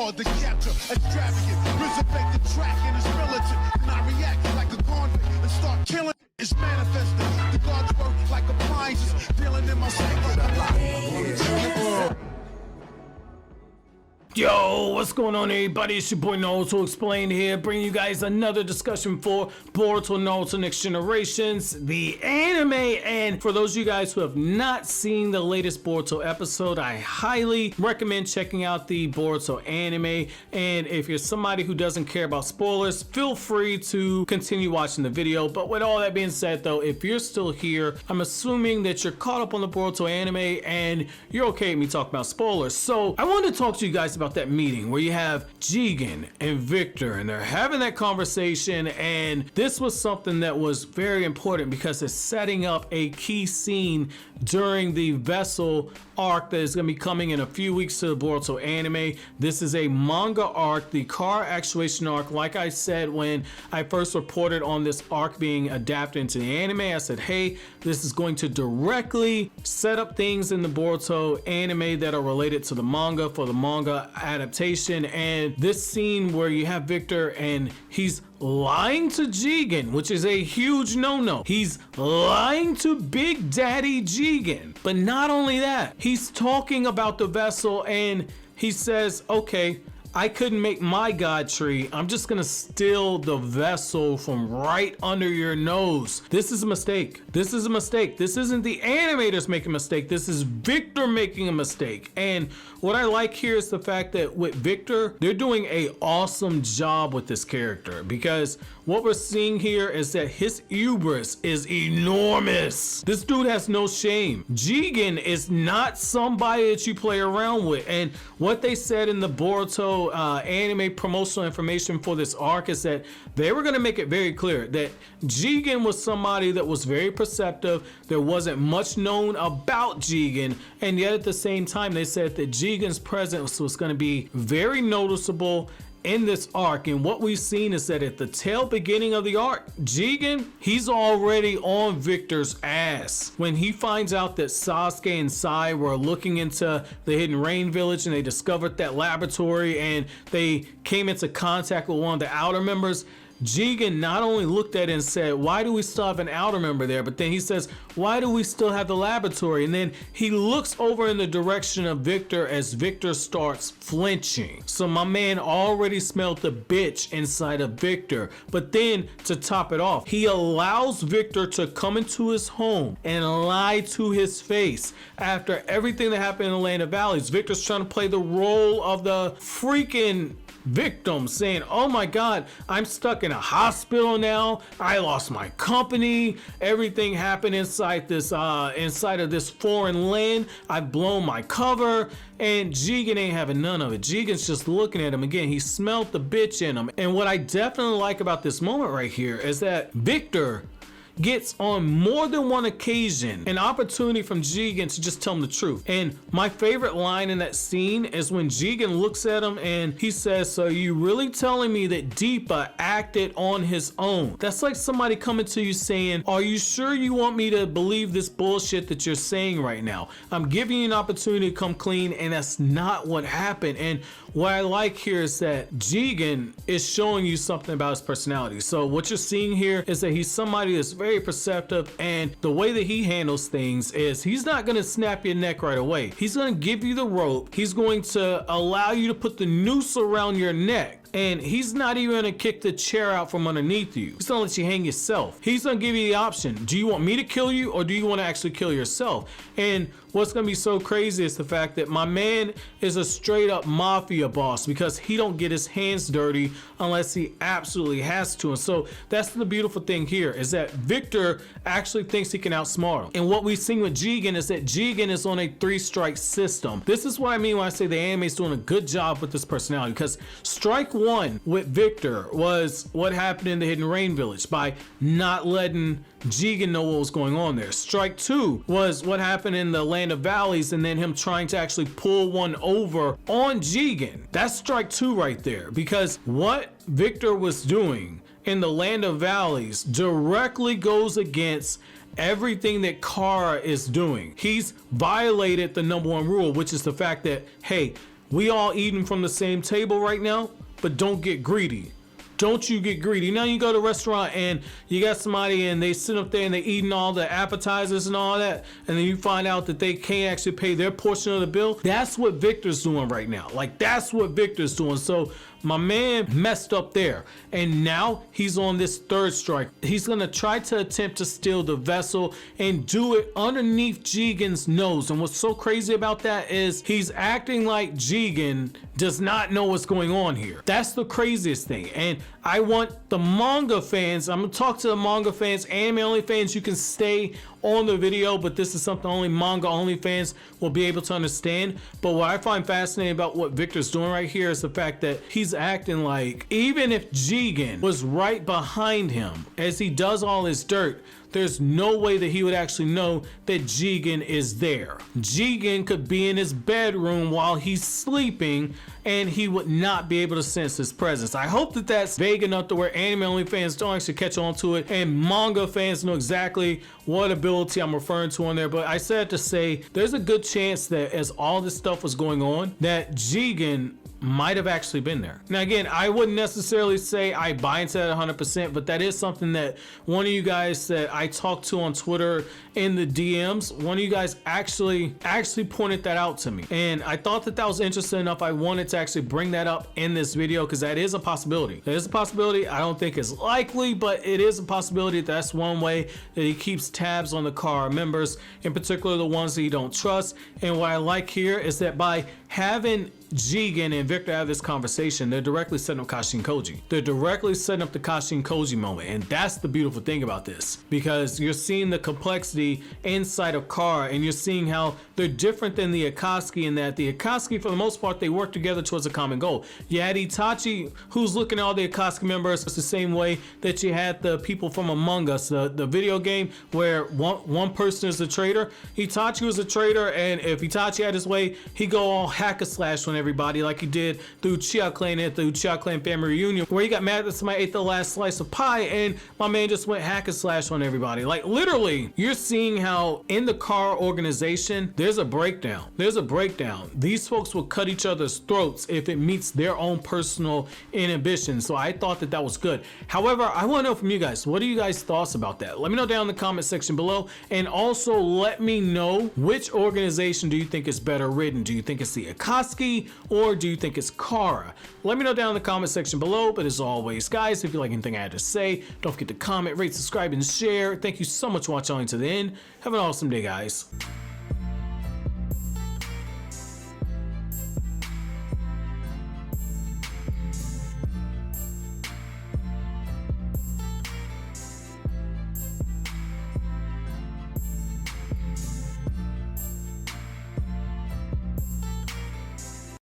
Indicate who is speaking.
Speaker 1: hard to capture, extravagant, resurrect the track and it's militant. And I react like a convict and start killing. It's manifesting. The gods work like appliances, dealing in my psyche.
Speaker 2: Yo, what's going on, everybody? It's your boy Naruto Explained here, bringing you guys another discussion for Boruto Naruto Next Generations, the anime. And for those of you guys who have not seen the latest Boruto episode, I highly recommend checking out the Boruto anime. And if you're somebody who doesn't care about spoilers, feel free to continue watching the video. But with all that being said, though, if you're still here, I'm assuming that you're caught up on the Boruto anime and you're okay with me talking about spoilers. So I wanted to talk to you guys about that meeting where you have Jigen and Victor and they're having that conversation, and this was something that was very important because it's setting up a key scene during the vessel arc that is going to be coming in a few weeks to the Boruto anime. This is a manga arc, the car actuation arc. Like I said when I first reported on this arc being adapted into the anime, I said, hey, this is going to directly set up things in the Boruto anime that are related to the manga for the manga adaptation. And this scene where you have Victor and he's lying to Jigen, which is a huge no-no. He's lying to Big Daddy Jigen. But not only that, he's talking about the vessel and he says, okay, I couldn't make my god tree. I'm just gonna steal the vessel from right under your nose. This is a mistake. This is a mistake. This isn't the animators making a mistake. This is Victor making a mistake. And what I like here is the fact that with Victor, they're doing an awesome job with this character, because what we're seeing here is that his hubris is enormous. This dude has no shame. Jigen is not somebody that you play around with. And what they said in the Boruto anime promotional information for this arc is that they were going to make it very clear that Jigen was somebody that was very perceptive. There wasn't much known about Jigen, and yet at the same time they said that Jigen's presence was going to be very noticeable in this arc. And what we've seen is that at the tail beginning of the arc, Jigen, he's already on Victor's ass. When he finds out that Sasuke and Sai were looking into the Hidden Rain Village and they discovered that laboratory and they came into contact with one of the outer members, Jigen not only looked at it and said, why do we still have an outer member there? But then he says, why do we still have the laboratory? And then he looks over in the direction of Victor as Victor starts flinching. So my man already smelled the bitch inside of Victor. But then to top it off, he allows Victor to come into his home and lie to his face. After everything that happened in the Land of Valleys, Victor's trying to play the role of the freaking victim, saying, oh my god, I'm stuck in a hospital now, I lost my company, everything happened inside of this foreign land, I've blown my cover. And Jigen ain't having none of it. Jigen's just looking at him again. He smelled the bitch in him. And what I definitely like about this moment right here is that Victor gets on more than one occasion an opportunity from Jigen to just tell him the truth. And my favorite line in that scene is when Jigen looks at him and he says, so you really telling me that Deepa acted on his own? That's like somebody coming to you saying, are you sure you want me to believe this bullshit that you're saying right now? I'm giving you an opportunity to come clean, and that's not what happened. And what I like here is that Jigen is showing you something about his personality. So what you're seeing here is that he's somebody that's very perceptive, and the way that he handles things is he's not going to snap your neck right away. He's going to give you the rope. He's going to allow you to put the noose around your neck. And he's not even gonna kick the chair out from underneath you. He's gonna let you hang yourself. He's gonna give you the option. Do you want me to kill you, or do you want to actually kill yourself? And what's gonna be so crazy is the fact that my man is a straight up mafia boss, because he don't get his hands dirty unless he absolutely has to. And so that's the beautiful thing here, is that Victor actually thinks he can outsmart him. And what we've seen with Jigen is that Jigen is on a 3-strike system. This is what I mean when I say the anime is doing a good job with this personality, because strike one with Victor was what happened in the Hidden Rain Village by not letting Jigen know what was going on there. Strike two was what happened in the Land of Valleys, and then him trying to actually pull one over on Jigen. That's strike two right there, because what Victor was doing in the Land of Valleys directly goes against everything that Kara is doing. He's violated the #1 rule, which is the fact that, hey, we all eating from the same table right now, but don't get greedy. Don't you get greedy. Now you go to a restaurant and you got somebody and they sit up there and they eating all the appetizers and all that, and then you find out that they can't actually pay their portion of the bill. That's what Victor's doing right now. Like, that's what Victor's doing. So my man messed up there, and now he's on this third strike. He's gonna try to attempt to steal the vessel and do it underneath Jigen's nose. And what's so crazy about that is he's acting like Jigen does not know what's going on here. That's the craziest thing. And I want the manga fans, I'm gonna talk to the manga fans, anime only fans, you can stay on the video, but this is something only manga only fans will be able to understand. But what I find fascinating about what Victor's doing right here is the fact that he's acting like even if Jigen was right behind him as he does all his dirt, there's no way that he would actually know that Jigen is there. Jigen could be in his bedroom while he's sleeping and he would not be able to sense his presence. I hope that that's vague enough to where anime only fans don't actually catch on to it and manga fans know exactly what ability I'm referring to on there. But I said to say there's a good chance that as all this stuff was going on, that Jigen might have actually been there. Now again, I wouldn't necessarily say I buy into that 100%, but that is something that one of you guys that I talked to on Twitter in the DMs, one of you guys actually pointed that out to me, and I thought that that was interesting enough. I wanted to actually bring that up in this video because that is a possibility. That is a possibility. I don't think it's likely, but it is a possibility. That's one way that he keeps tabs on the car members, in particular the ones that you don't trust. And what I like here is that by having Jigen and Victor have this conversation, they're directly setting up Kashin Koji. They're directly setting up the Kashin Koji moment, and that's the beautiful thing about this, because you're seeing the complexity inside of Kara, and you're seeing how they're different than the Akatsuki in that the Akatsuki, for the most part, they work together towards a common goal. You had Itachi, who's looking at all the Akatsuki members. It's the same way that you had the people from Among Us, the video game, where one person is a traitor. Itachi was a traitor, and if Itachi had his way, he'd go all hack a slash on everybody like he did through Chia Clan at the Chia Clan family reunion, where he got mad that somebody ate the last slice of pie and my man just went hack and slash on everybody. Like, literally, you're seeing how in the car organization there's a breakdown. These folks will cut each other's throats if it meets their own personal inhibition. So I thought that that was good. However, I want to know from you guys, what are you guys' thoughts about that? Let me know down in the comment section below, and also let me know which organization do you think is better written. Do you think it's the Akatsuki, or do you think it's Kara? Let me know down in the comment section below. But as always, guys, if you like anything I had to say, don't forget to comment, rate, subscribe, and share. Thank you so much for watching to the end. Have an awesome day, guys.